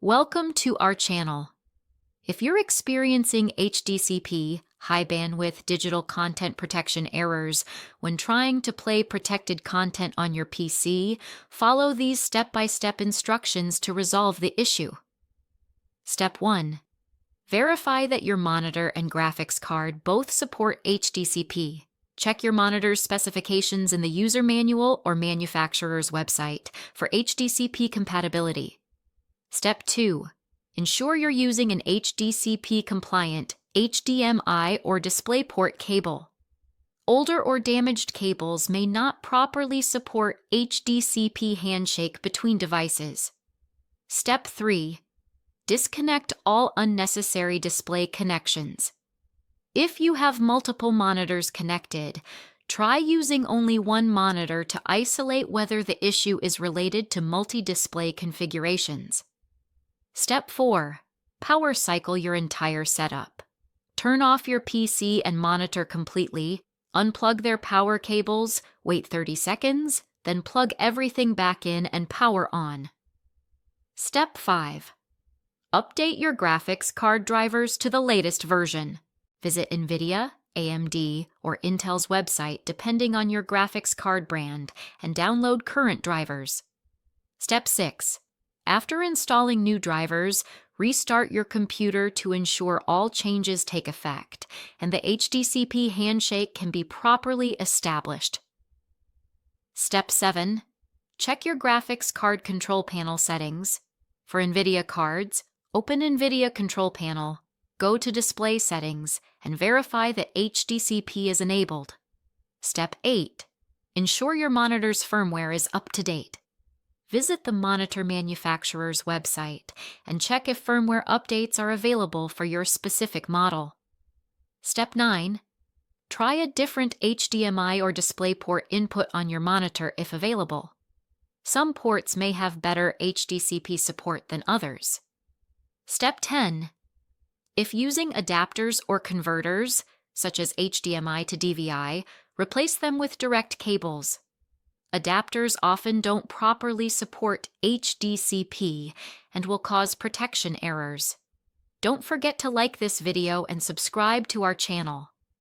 Welcome to our channel. If you're experiencing HDCP, high bandwidth digital content protection errors, when trying to play protected content on your PC, follow these step-by-step instructions to resolve the issue. Step 1. Verify that your monitor and graphics card both support HDCP. Check your monitor's specifications in the user manual or manufacturer's website for HDCP compatibility. Step 2. Ensure you're using an HDCP-compliant HDMI or DisplayPort cable. Older or damaged cables may not properly support HDCP handshake between devices. Step 3. Disconnect all unnecessary display connections. If you have multiple monitors connected, try using only one monitor to isolate whether the issue is related to multi-display configurations. Step 4. Power cycle your entire setup. Turn off your PC and monitor completely, unplug their power cables, wait 30 seconds, then plug everything back in and power on. Step 5. Update your graphics card drivers to the latest version. Visit NVIDIA, AMD, or Intel's website depending on your graphics card brand and download current drivers. Step 6. After installing new drivers, restart your computer to ensure all changes take effect and the HDCP handshake can be properly established. Step 7. Check your graphics card control panel settings. For NVIDIA cards, open NVIDIA Control Panel, go to Display Settings, and verify that HDCP is enabled. Step 8. Ensure your monitor's firmware is up to date. Visit the monitor manufacturer's website and check if firmware updates are available for your specific model. Step 9. Try a different HDMI or DisplayPort input on your monitor if available. Some ports may have better HDCP support than others. Step 10. If using adapters or converters, such as HDMI to DVI, replace them with direct cables. Adapters often don't properly support HDCP and will cause protection errors. Don't forget to like this video and subscribe to our channel.